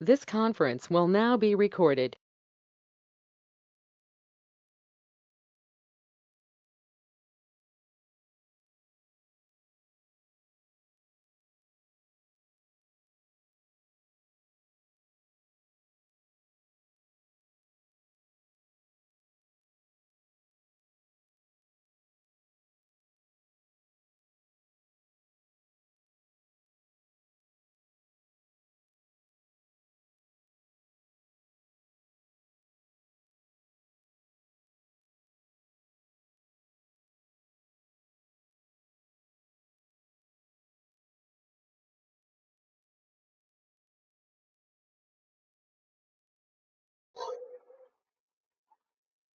This conference will now be recorded.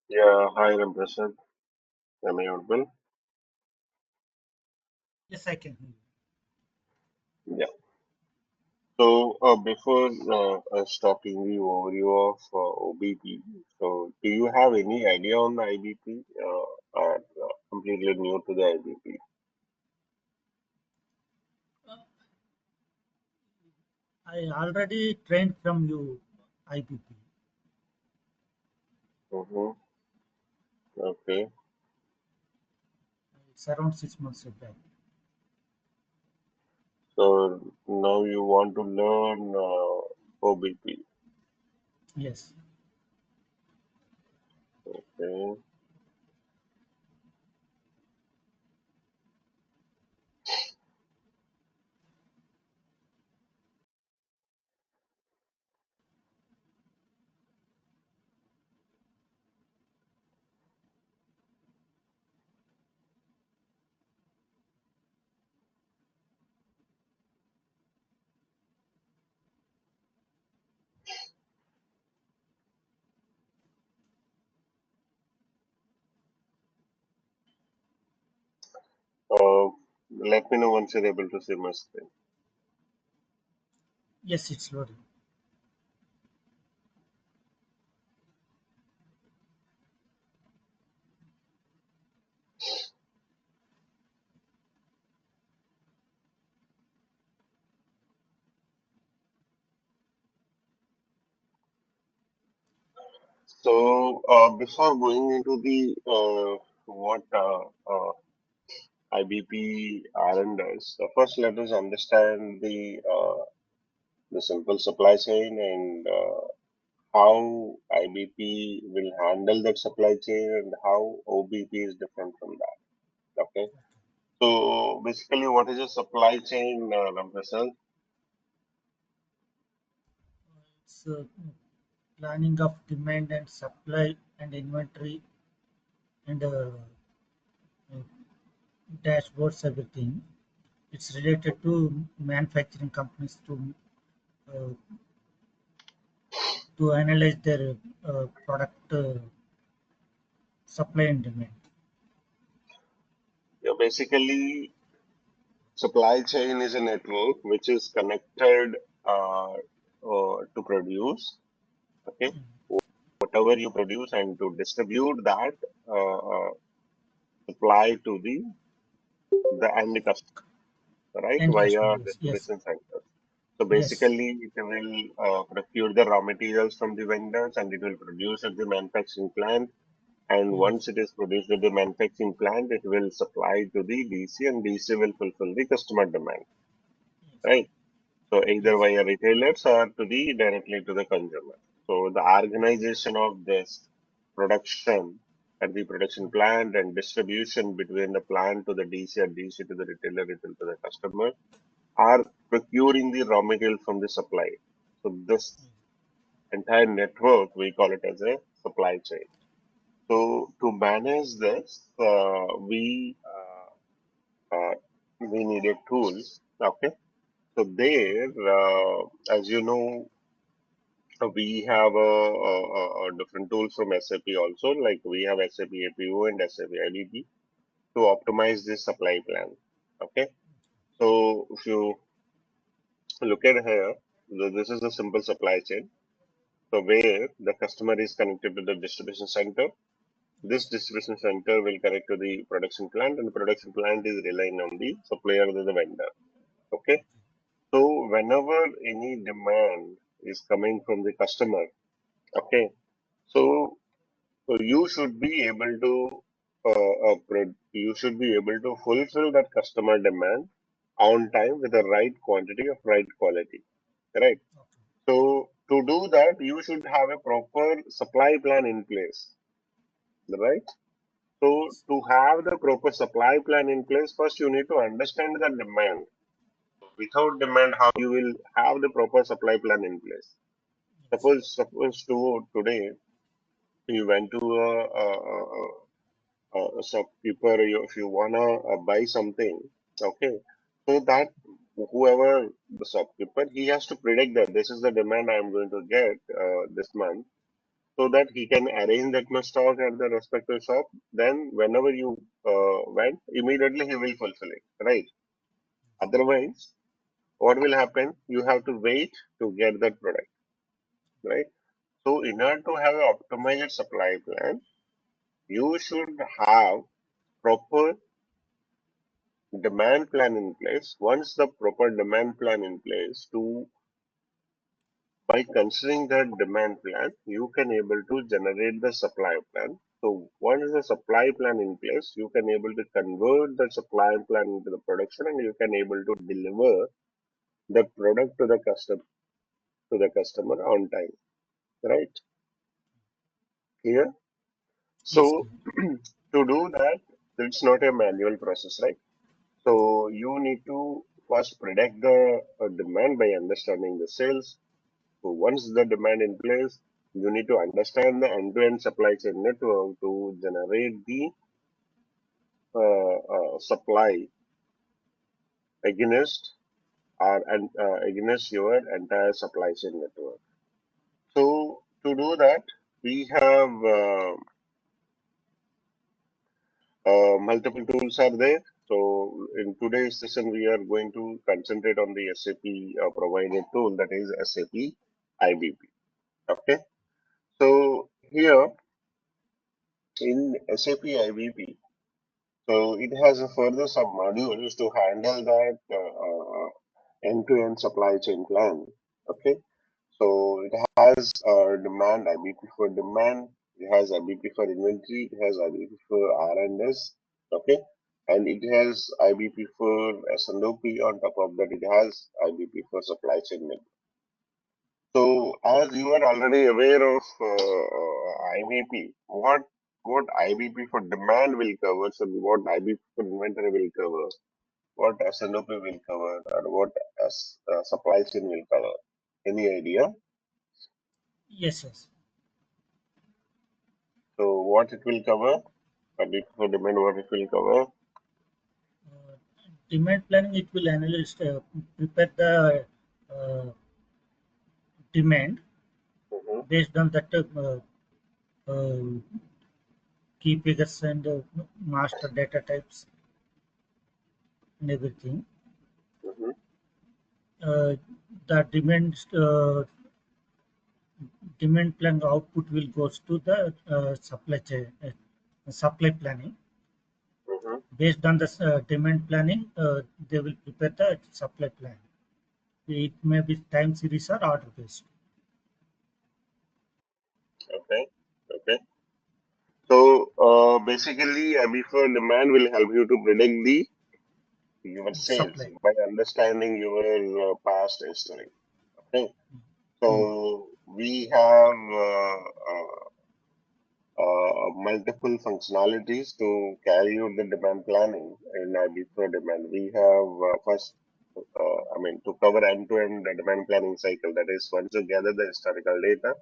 Yeah, hi, Ramprasad. Am I audible? Yes, I can hear you. Yeah. So, before us talking the overview of OBP, so do you have any idea on the IBP? I'm completely new to the IBP. Uh, I already trained from you IBP. Mm-hmm. Okay. It's around 6 months back. So now you want to learn OBP. Yes. Okay. Uh, Let me know once you're able to see my screen. Yes, it's loading. So, before going into the what IBP RN does. So first, let us understand the simple supply chain and how IBP will handle that supply chain and how OBP is different from that. Okay. So basically, what is a supply chain, Ramprasad? It's planning of demand and supply and inventory and uh, dashboards, everything. It's related to manufacturing companies uh, to analyze their product supply and demand. Yeah, basically, supply chain is a network which is connected to produce. Okay, whatever you produce and to distribute that uh, uh, supply to the end customer, right, End customer, via yes, yes, distribution centers. So yes, basically, it will procure the raw materials from the vendors and it will produce at the manufacturing plant. And yes, once it is produced at the manufacturing plant, it will supply to the DC and DC will fulfill the customer demand, right? So either yes, via retailers or to the directly to the consumer. So the organization of this production at the production plant and distribution between the plant to the DC and DC to the retailer, retail to the customer are procuring the raw material from the supply. So this entire network we call it as a supply chain. So to manage this, we needed tools. Okay, so there, as you know, we have a different tools from SAP also. Like we have SAP APO and SAP IBP to optimize this supply plan. Okay, so if you look at here, this is a simple supply chain. So where the customer is connected to the distribution center, this yes, distribution center will connect to the production plant, and the production plant is relying on the supplier or the vendor. Okay. So whenever any demand is coming from the customer. Okay, so so you should be able to you should be able to fulfill that customer demand on time with the right quantity of right quality, right? Okay. So to do that, you should have a proper supply plan in place, right? So Yes. to have the proper supply plan in place, first you need to understand the demand. Without demand, how you will have the proper supply plan in place? Yes. Suppose today you went to a shopkeeper, if you wanna buy something, okay, so that whoever the shopkeeper, he has to predict that this is the demand I am going to get this month, so that he can arrange that much stock at the respective shop. Then whenever you went, immediately he will fulfill it, right? Otherwise, what will happen? You have to wait to get that product, right? So in order to have an optimized supply plan, you should have proper demand plan in place. Once the proper demand plan in place, to by considering that demand plan, you can able to generate the supply plan. So once the supply plan in place, you can able to convert the supply plan into the production, and you can able to deliver the product to the customer on time. Right? Clear? Yes. So to do that, it's not a manual process, right? So you need to first predict the demand by understanding the sales. So once the demand in place, you need to understand the end-to-end supply chain network to generate the supply against against your entire supply chain network. So to do that, we have multiple tools are there. So in today's session, we are going to concentrate on the SAP provided tool, that is SAP IBP. Okay. So here in SAP IBP, so it has a further sub modules to handle that end-to-end supply chain plan. Okay. So it has demand, IBP for demand, it has IBP for inventory, it has IBP for R&S, okay, and it has IBP for S&OP. On top of that, it has IBP for supply chain management. So as you are already aware of IBP, what IBP for demand will cover, so what IBP for inventory will cover, what S&OP will cover, or what supply chain will cover. Any idea? Yes. Yes. So what it will cover? A bit for demand, what it will cover? Uh, Demand planning, it will analyze, prepare the uh, demand Mm-hmm, based on that uh, key figures and master data types and everything. mm-hmm, Uh, the demand plan output will goes to the supply planning. mm-hmm. Based on the demand planning, they will prepare the supply plan. It may be time series or order based. Okay, okay. So basically, before demand will help you to predict the your sales Supply. by understanding your past history. Okay, Mm. so we have multiple functionalities to carry out the demand planning in before demand. We have first, I mean, to cover end-to-end the demand planning cycle. That is, once you gather the historical data,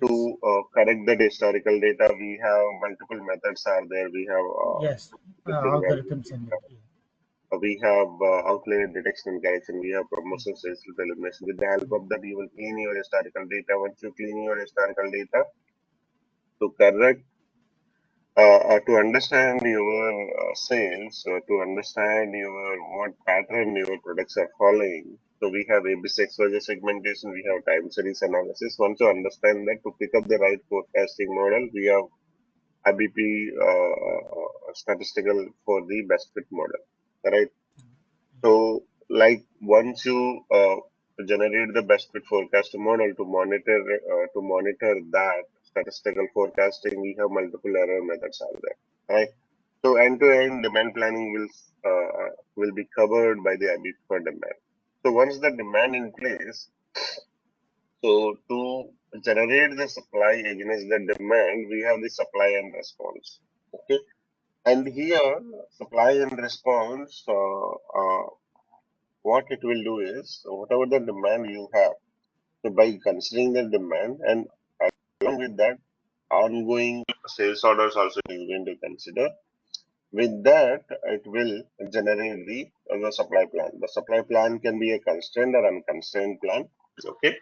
to Yes. correct that historical data, we have multiple methods are there. We have Yes. listing value, Algorithms in it. Yeah. we have outlier detection and correction, we have promotion sales to elimination. With the help of that, you will clean your historical data. Once you clean your historical data, to correct to understand your sales, to understand your what pattern your products are following. So we have ABC XYZ segmentation, we have time series analysis. Once you understand that, to pick up the right forecasting model, we have IBP statistical for the best fit model, right? So like once you generate the best fit forecast model to monitor that statistical forecasting. We have multiple error methods out there, right? So end-to-end demand planning will be covered by the IBP for demand. So once the demand in place, so to generate the supply against the demand, we have the supply and response. Okay, and here supply and response, what it will do is whatever the demand you have. So by considering the demand and along with that, ongoing sales orders also is going to consider. With that, it will generate the supply plan. The supply plan can be a constrained or unconstrained plan. Okay.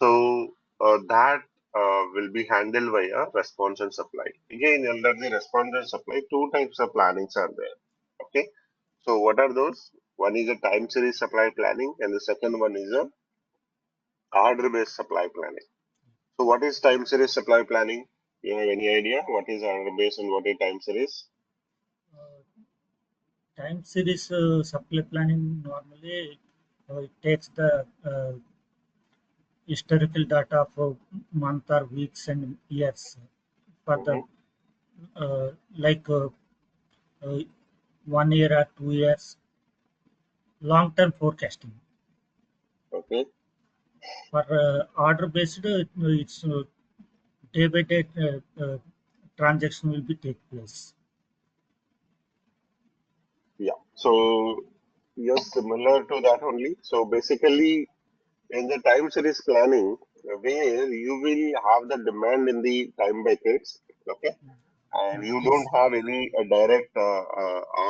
So that will be handled via response and supply. Again, under the response and supply, two types of plannings are there. Okay. So what are those? One is a time series supply planning, and the second one is a order based supply planning. So what is time series supply planning? You have any idea what is order based and what is time series? Uh, Time series supply planning normally it takes the historical data for month or weeks and years for the Hmm. uh, like uh, 1 year or 2 years long-term forecasting. Okay. For order based, it's day by day transaction will be take place. Yeah. So yes, similar to that only. So basically, in the time series planning, where you will have the demand in the time buckets, okay, and you don't Yes. have any direct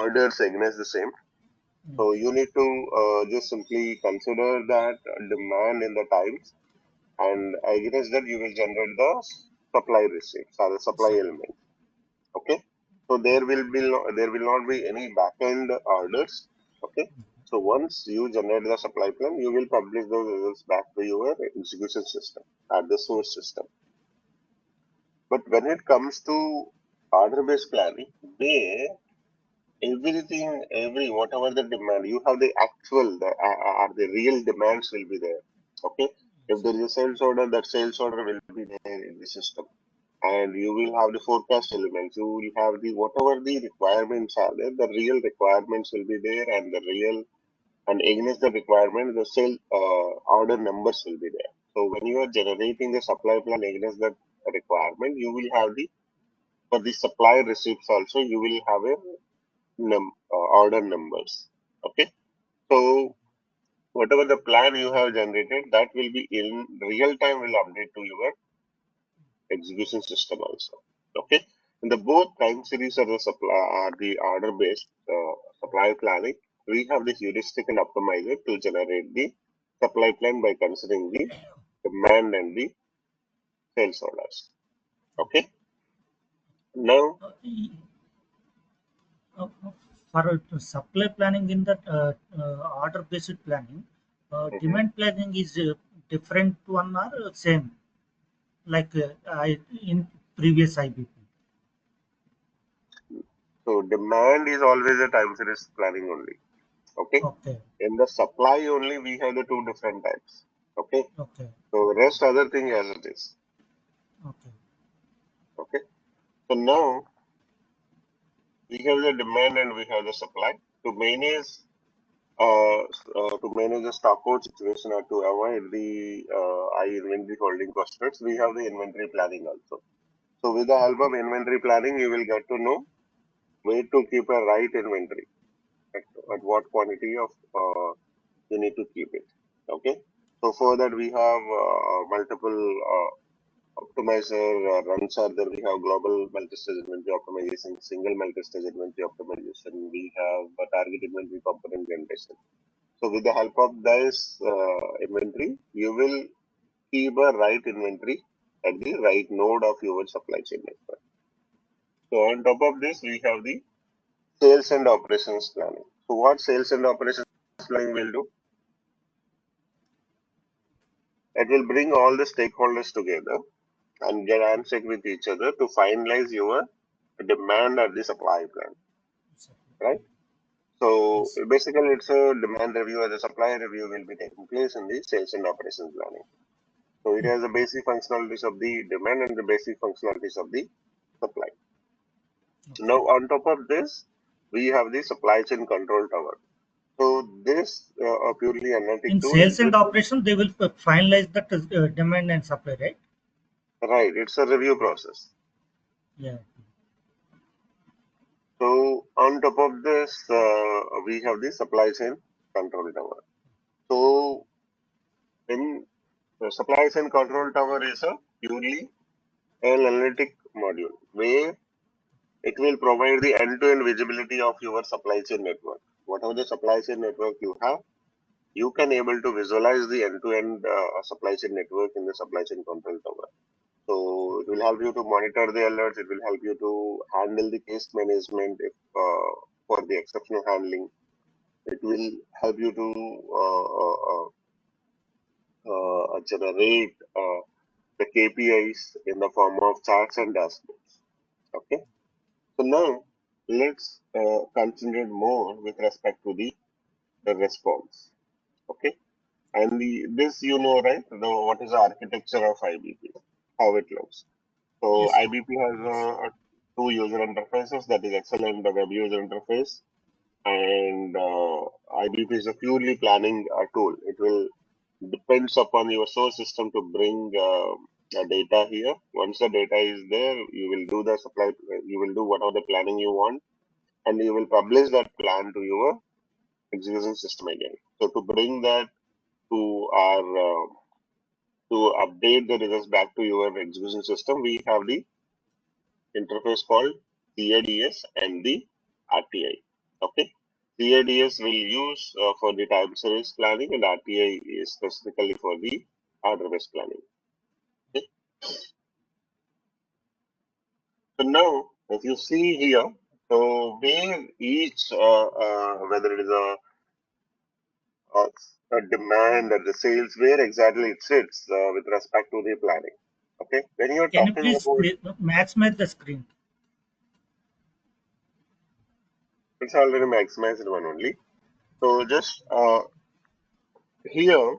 orders against the same. So Yes. you need to just simply consider that demand in the times, and against that you will generate the supply receipts or the supply Supply. element. Okay. So there will not be any back-end orders. Okay. So once you generate the supply plan, you will publish those results back to your execution system at the source system. But when it comes to order-based planning, there whatever the demand you have, the actual the real demands will be there. Okay. If there is a sales order, that sales order will be there in the system, and you will have the forecast elements. You will have the whatever the requirements are there, the real requirements will be there, and the real and against the requirement, the sale order numbers will be there. So when you are generating the supply plan against that requirement, you will have the for the supply receipts also you will have a order numbers. Okay, so whatever the plan you have generated, that will be in real time will update to your execution system also. Okay, in the both time series or the supply or the order based supply planning, we have the heuristic and optimizer to generate the supply plan by considering the demand and the sales orders. Okay, now Uh, for supply planning in that order based planning, mhm. demand planning is different one or same like I in previous IBP. So demand is always a time series planning only. Okay, Okay. in the supply only we have the two different types. Okay, Okay. so rest other thing as it is. Okay. Okay, so now we have the demand and we have the supply to manage to manage the stock out situation or to avoid the high inventory holding costs, we have the inventory planning also. So with the help of inventory planning, you will get to know where to keep a right inventory at what quantity of you need to keep it. Okay. So for that we have multiple optimizer runs are there. We have global multi-stage inventory optimization, single multi-stage inventory optimization. We have target inventory component generation. So with the help of this inventory, you will keep a right inventory at the right node of your supply chain network. So on top of this, we have the sales and operations planning. So what sales and operations planning will do? It will bring all the stakeholders together and get handshake with each other to finalize your demand at the supply plan, Supply. right? So Yes. basically, it's a demand review or the supply review will be taking place in the sales and operations planning. So it has the basic functionalities of the demand and the basic functionalities of the supply. Okay. Now, on top of this, we have the supply chain control tower. So this a purely analytic In tool. sales and This is operation, they will finalize that demand and supply, right? right. It's a review process. Yeah. So on top of this, we have the supply chain control tower. So in the supply chain control tower is a purely an analytic module where it will provide the end-to-end visibility of your supply chain network. Whatever the supply chain network you have, you can able to visualize the end-to-end supply chain network in the supply chain control tower. So it will help you to monitor the alerts. It will help you to handle the case management if for the exceptional handling. It will help you to generate the KPIs in the form of charts and dashboards. Okay. So now let's concentrate more with respect to the response. Okay. And this you know, right? What is the architecture of IBP? How it looks. So Yes. IBP has Yes. two user interfaces, that is excellent web user interface, and IBP is a purely planning tool. It will depends upon your source system to bring the data here. Once the data is there, you will do the supply. You will do whatever the planning you want, and you will publish that plan to your execution system again. So to bring that to our to update the results back to your execution system, we have the interface called CADS and the RTI. Okay. CADS will use for the time series planning and RTI is specifically for the order based planning. Okay. So now, if you see here, so where each, whether it is a demand or the sales, where exactly it sits with respect to the planning. Okay. When you're Can you talking please about, maximize the screen? it's already maximized one only. So just here,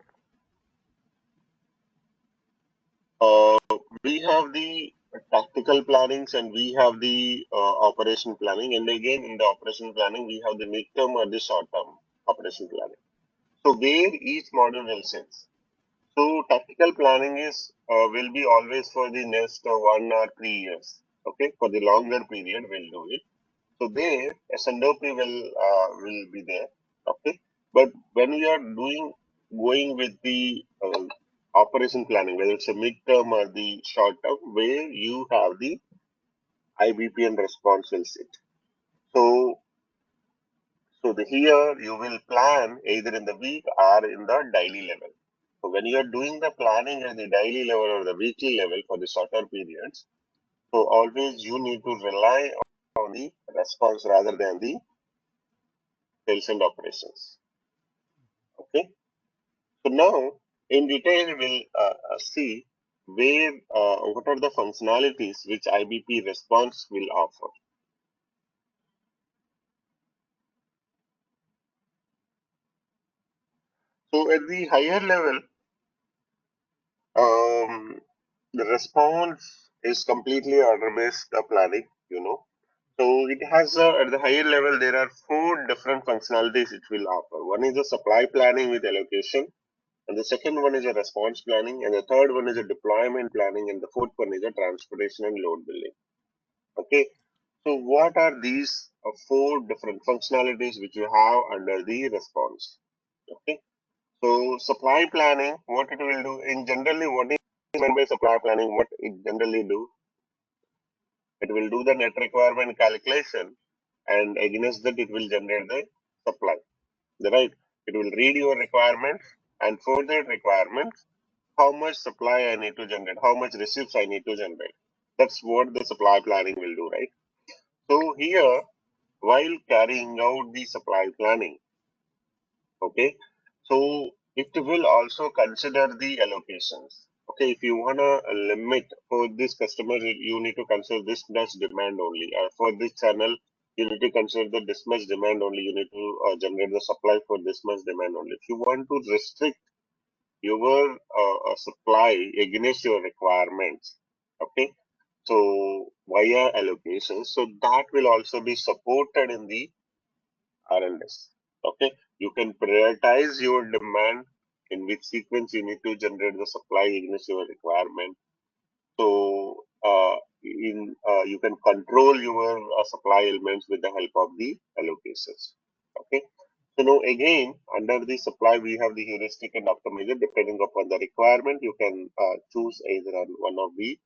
uh, we have the tactical plannings and we have the operation planning. And again, in the operation planning, we have the midterm or the short term operation planning. So where each module will sit. So tactical planning is will be always for the next 1 or 3 years. Okay, for the longer period, we'll do it. So there, S&OP will be there. Okay, but when we are doing going with the operation planning, whether it's a midterm or the short term, where you have the IBP and response will sit. So here you will plan either in the week or in the daily level. So when you are doing the planning at the daily level or the weekly level for the shorter periods, so always you need to rely on the response rather than the sales and operations. Okay. So now in detail we'll see where what are the functionalities which IBP response will offer. So at the higher level, um, the response is completely order-based planning, you know. So it has at the higher level there are four different functionalities it will offer. One is a supply planning with allocation, and the second one is a response planning, and the third one is a deployment planning, and the fourth one is a transportation and load building. Okay. So what are these four different functionalities which you have under the response? Okay. So supply planning, what it will do in generally, what is meant by supply planning? What it generally do? It will do the net requirement calculation, and against that it will generate the supply. Right? It will read your requirements, and for that requirements, how much supply I need to generate, how much receipts I need to generate. That's what the supply planning will do, right? So here, while carrying out the supply planning, okay, so it will also consider the allocations. Okay, if you wanna limit for this customer, you need to consider this much demand only. For this channel, you need to consider the this much demand only. You need to generate the supply for this much demand only. If you want to restrict your supply against your requirements, okay, so via allocation, so that will also be supported in the RLS. Okay, you can prioritize your demand in which sequence you need to generate the supply against your requirement. So you can control your supply elements with the help of the allocations. Okay. So now again, under the supply, we have the heuristic and optimizer. Depending upon the requirement, you can choose either one of the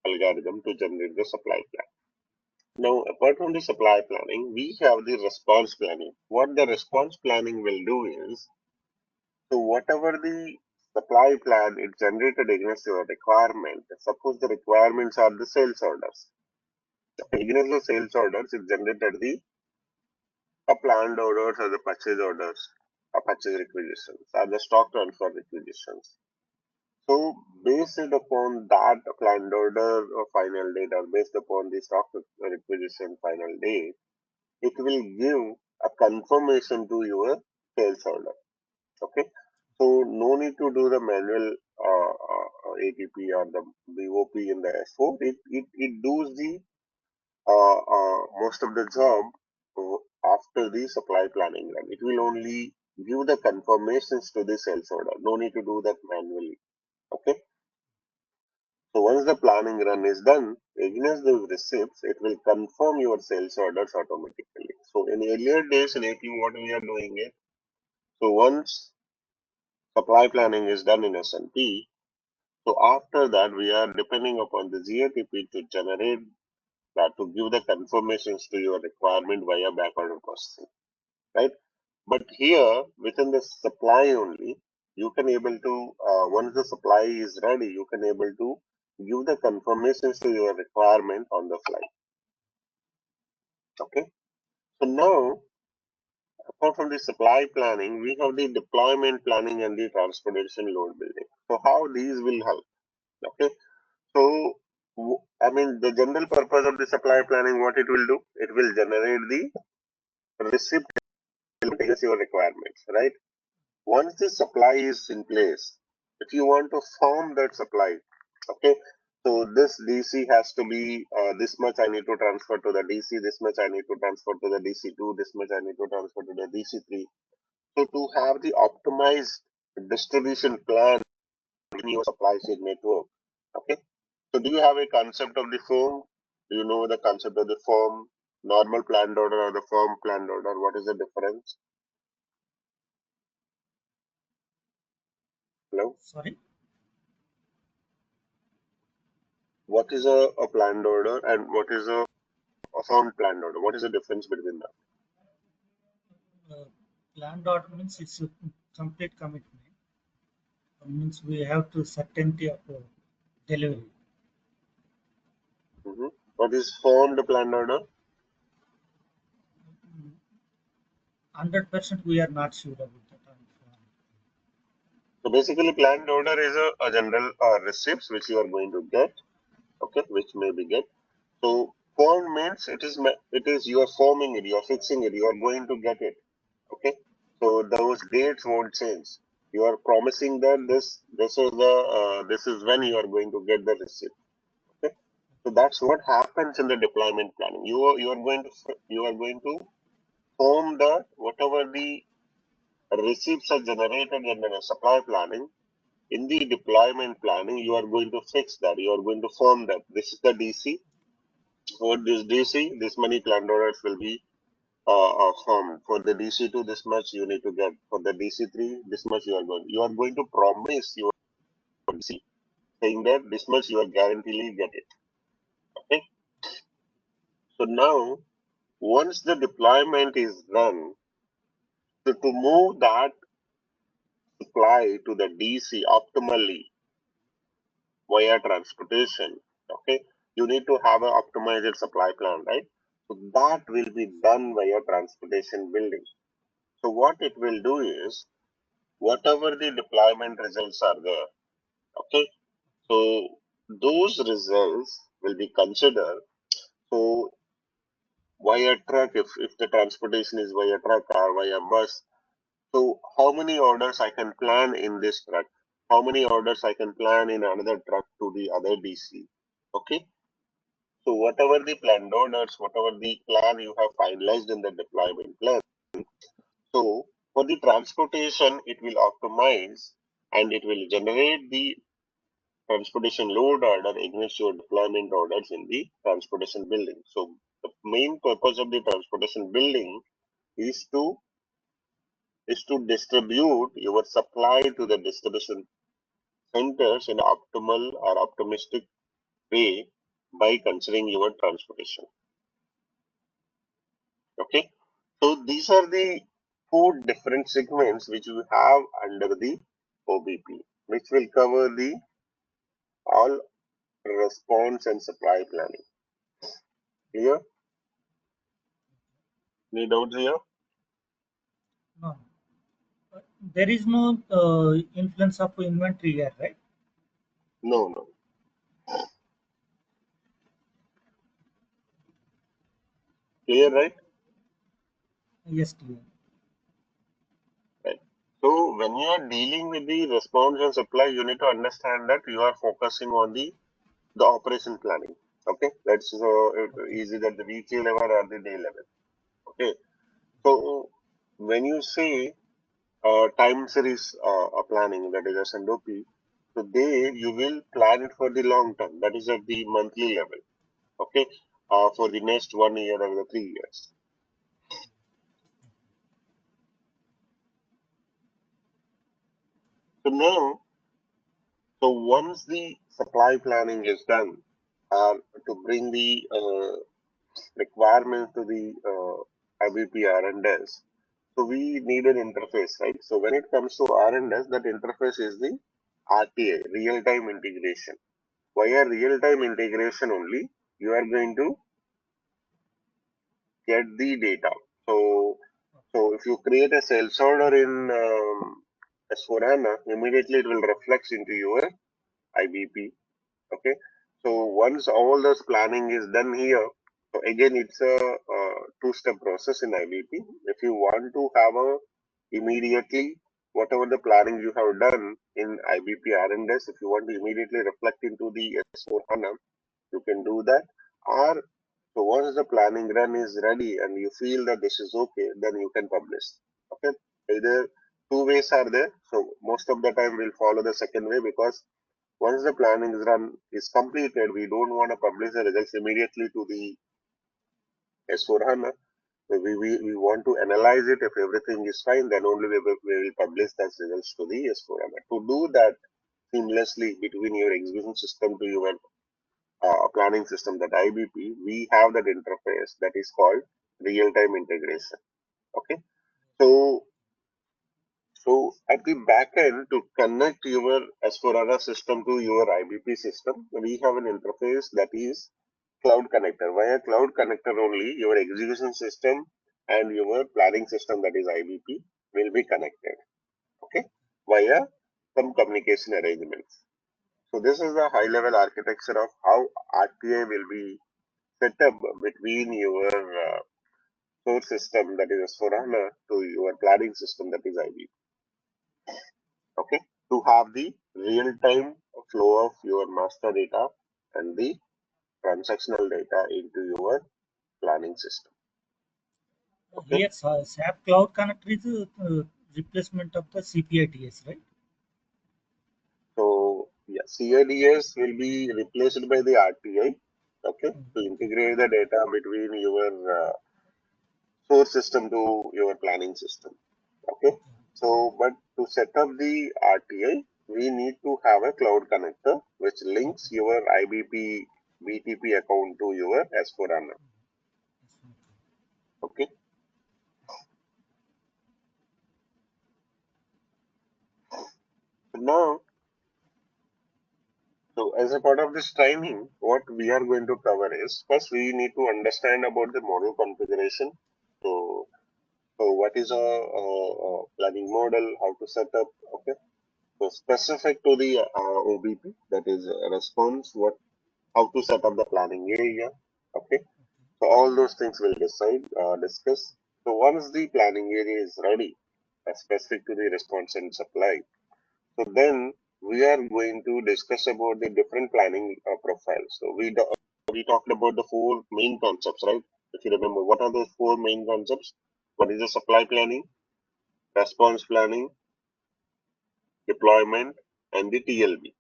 algorithm to generate the supply plan. Now, apart from the supply planning, we have the response planning. What the response planning will do is, so whatever the supply plan is generated against your requirement, suppose the requirements are the sales orders. Against the sales orders, it generated the planned orders or the purchase orders, or purchase requisitions, or the stock transfer requisitions. So based upon that planned order or final date, or based upon the stock requisition final date, it will give a confirmation to your sales order. Okay, so no need to do the manual ATP or the BOP in the S4. It does the most of the job after the supply planning run. It will only give the confirmations to the sales order. No need to do that manually. Okay. So once the planning run is done, against the receipts, it will confirm your sales orders automatically. So in earlier days in AP, what we are doing is, so once supply planning is done in S&P, so after that we are depending upon the GATP to generate that to give the confirmations to your requirement via backorder processing, right? But here within the supply only, you can able to once the supply is ready, you can able to give the confirmations to your requirement on the fly. Okay. So now, apart from the supply planning, we have the deployment planning and the transportation load building. So how these will help? Okay. So I mean the general purpose of the supply planning, what it will do? It will generate the receipt against your requirements, right? Once the supply is in place, if you want to form that supply, okay, so this DC has to be this much I need to transfer to the DC, this much I need to transfer to the DC2, this much I need to transfer to the DC3. So to have the optimized distribution plan in your supply chain network, okay. So do you have a concept of the firm? Do you know the concept of the firm, normal planned order or the firm planned order? What is the difference? Hello? Sorry. What is a planned order and what is a firm planned order? What is the difference between that? Uh, Planned order means it's a complete commitment. Means we have to certainty of delivery. What is formed planned order? 100% we are not sure about that. So basically, planned order is a general receipts which you are going to get, okay, which may be get. So formed means it is you are forming it, you are fixing it, you are going to get it, okay. So those dates won't change. You are promising that this is when you are going to get the receipt. Okay. So that's what happens in the deployment planning. You are going to form the whatever the receipts are generated in the supply planning. In the deployment planning, you are going to fix that. You are going to form that. This is the DC. For this DC, this many planned orders will be formed. For the DC2, this much you need to get. For the DC3, this much you are going to promise your DC, saying that this much you are guaranteed get it. Okay. So now, once the deployment is done, so to move that supply to the DC optimally via transportation, okay, you need to have an optimized supply plan, right? So that will be done via transportation building. So what it will do is, whatever the deployment results are there, okay, so those results will be considered. So via truck, if the transportation is via truck or via bus, so how many orders I can plan in this truck? How many orders I can plan in another truck to the other DC? Okay. So whatever the planned orders, whatever the plan you have finalized in the deployment plan. So for the transportation, it will optimize and it will generate the transportation load order against your deployment orders in the transportation building. So the main purpose of the transportation building is to distribute your supply to the distribution centers in optimal or optimistic way by considering your transportation. Okay, so these are the four different segments which we have under the OBP, which will cover the all response and supply planning. Clear? Any doubts here? No. There is no influence of inventory here, right? No, no. Clear, right? Yes, clear. Right. So when you are dealing with the response and supply, you need to understand that you are focusing on the operation planning. Okay, that's Okay. easy at the weekly level or the day level. Okay, so when you say time series planning, that is S&OP, so there you will plan it for the long term, that is at the monthly level. Okay, for the next 1 year or the 3 years. So now, so once the supply planning is done, to bring the requirements to the IBP R&S, so we need an interface, right? So when it comes to R&S, that interface is the RTA, real-time integration. Via real-time integration only, you are going to get the data. So, so if you create a sales order in S4HANA, immediately it will reflect into your IBP. Okay. So once all this planning is done here, so again it's a two-step process in IBP. If you want to have a immediately whatever the planning you have done in IBP R&S, if you want to immediately reflect into the S4 HANA, you can do that. Or so once the planning run is ready and you feel that this is okay, then you can publish. Okay. Either two ways are there. So most of the time we'll follow the second way because once the planning is run is completed, we don't want to publish the results immediately to the S4HANA. So we want to analyze it. If everything is fine, then only we will publish those results to the S4HANA. To do that seamlessly between your execution system to your planning system, that IBP, we have that interface that is called real-time integration. Okay. So So at the back end, to connect your S4HANA system to your IBP system, we have an interface that is Cloud Connector. Via Cloud Connector only, your execution system and your planning system, that is IBP, will be connected. Okay, via some communication arrangements. So this is the high-level architecture of how RTA will be set up between your source system, that is S4HANA, to your planning system, that is IBP. Okay, to have the real-time flow of your master data and the transactional data into your planning system. Okay, Here, SAP Cloud Connector is replacement of the CPIDS, right? so yeah, CADS will be replaced by the RTI. Okay, to Okay. integrate the data between your source system to your planning system. Okay, so but to set up the RTI, we need to have a cloud connector which links Okay. your IBP BTP account to your S4HANA. Yes, Okay. So now, so as a part of this training, what we are going to cover is first we need to understand about the model configuration. So, so what is a planning model? How to set up? Okay. So specific to the OBP, that is a response. What? How to set up the planning area? Okay. So all those things we'll discuss. So once the planning area is ready, specific to the response and supply, so then we are going to discuss about the different planning profiles. So we talked about the four main concepts, right? If you remember, what are those four main concepts? What is the supply planning, response planning, deployment, and the TLB.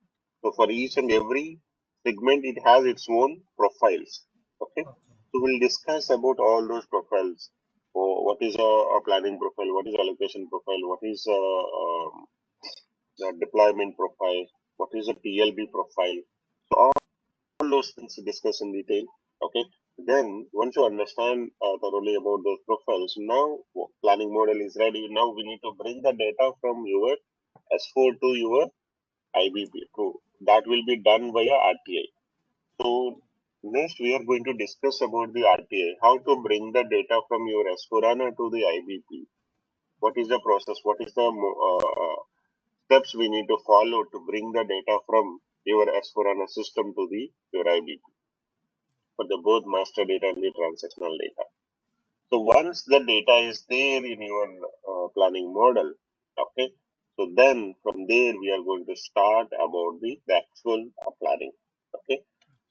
So for each and every segment, it has its own profiles. Okay. Okay. So we'll discuss about all those profiles. So what is a planning profile? What is allocation profile? What is the deployment profile? What is a TLB profile? So all those things to discuss in detail. Okay. Then once you understand thoroughly about those profiles, now planning model is ready. Now we need to bring the data from your S4 to your IBP. So that will be done via RTI. So next we are going to discuss about the RTI, how to bring the data from your S4HANA to the IBP. What is the process? What is the steps we need to follow to bring the data from your S4HANA system to the your IBP for the both master data and the transactional data. So once the data is there in your planning model, okay, so then from there we are going to start about the actual planning. Okay.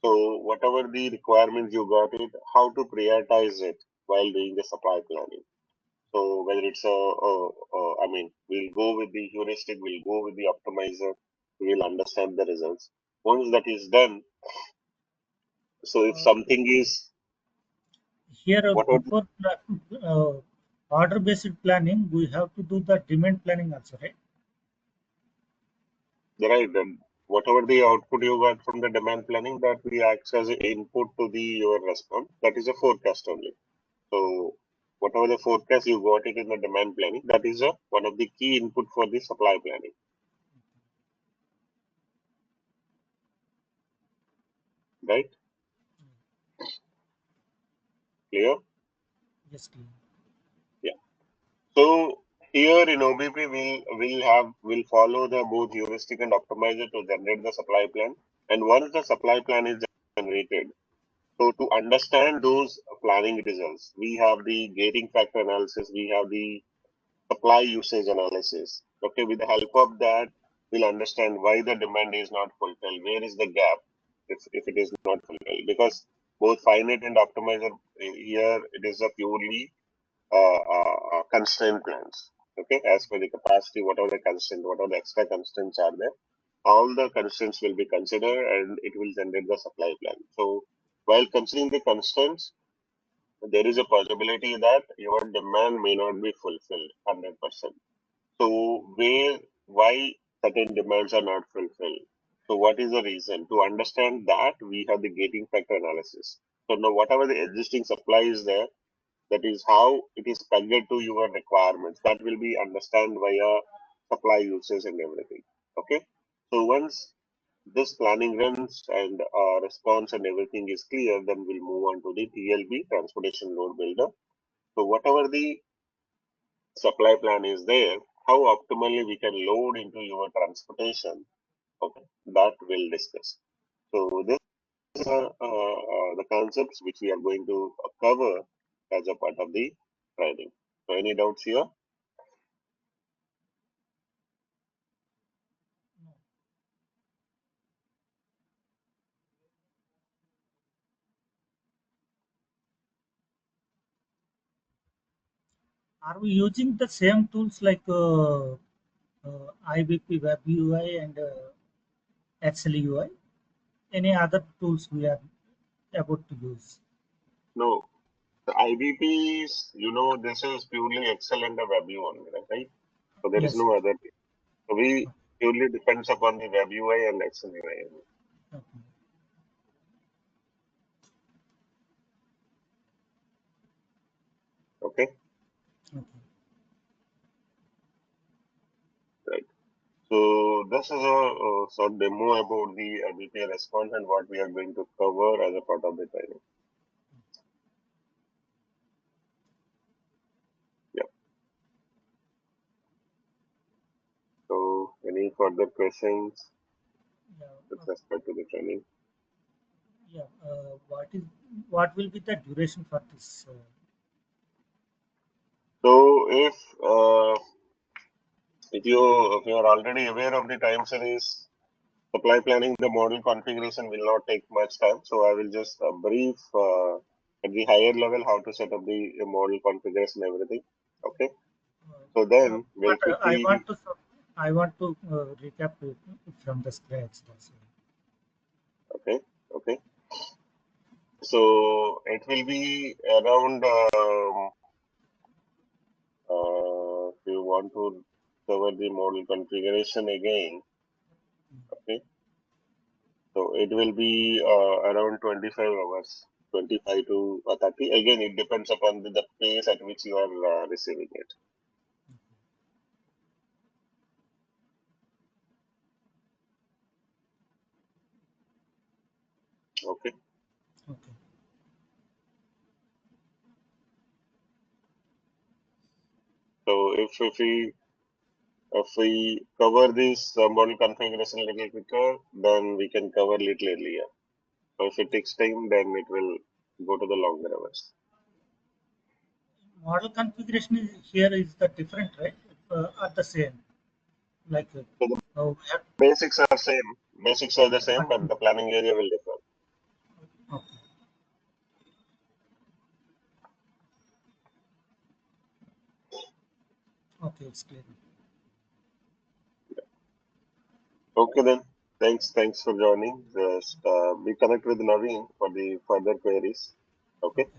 So whatever the requirements you got it, how to prioritize it while doing the supply planning. So whether it's I mean, we'll go with the heuristic, we'll go with the optimizer, we will understand the results. Once that is done, so if Uh, something is Here, what are before order-based planning, we have to do the demand planning also, right? right, then whatever the output you got from the demand planning, that we acts as an input to the your response. That is a forecast only. So whatever the forecast you got it in the demand planning, that is a one of the key input for the supply planning. Right? Clear? Yes, clear. Yeah. So here in OBP we'll follow the both heuristic and optimizer to generate the supply plan. And once the supply plan is generated, so to understand those planning results, we have the gating factor analysis, we have the supply usage analysis. Okay, with the help of that, we'll understand why the demand is not fulfilled, where is the gap if it is not fulfilled. Because both finite and optimizer here it is a purely constraint plans. Okay, as per the capacity, whatever the constraint, whatever the extra constraints are there, all the constraints will be considered and it will generate the supply plan. So while considering the constraints, there is a possibility that your demand may not be fulfilled 100%. So why certain demands are not fulfilled? So what is the reason? To understand that, we have the gating factor analysis. So now whatever the existing supply is there, that is how it is pegged to your requirements. That will be understand via supply uses and everything. Okay. So once this planning runs and response and everything is clear, then we'll move on to the TLB, transportation load builder. So whatever the supply plan is there, how optimally we can load into your transportation, okay, that we'll discuss. So this are the concepts which we are going to cover as a part of the training. So any doubts here? Are we using the same tools like IBP Web UI and Excel UI? Any other tools we are about to use? No. The IBPs, this is purely Excel and the web UI only, right? So there is Yes. no other. So we purely depends upon the web UI and Excel UI. Okay. Okay, Okay. right. So this is a short demo about the IBP response and what we are going to cover as a part of the training. Yeah. So any further questions Yeah. with respect to the training? Yeah. What will be the duration for this? So if you are already aware of the time series supply planning, the model configuration will not take much time. So I will just brief at the higher level how to set up the model configuration, everything. Okay. So then But we'll quickly. I want to recap it from the scratch. That's why. Okay. Okay. So it will be around. If you want to cover the model configuration again, okay. So it will be around 25 hours, 25 to 30. Again, it depends upon the pace at which you are receiving it. Okay. Okay. So if we cover this model configuration a little quicker, then we can cover little earlier. So if it takes time, then it will go to the longer hours. Model configuration is here is the different, right? Are the same. Like So the we have, basics are same. Basics are the same, but but the planning area will differ. okay. Okay, it's clear. Okay then. Thanks for joining. Just be connect with Naveen for the further queries. Okay. Okay.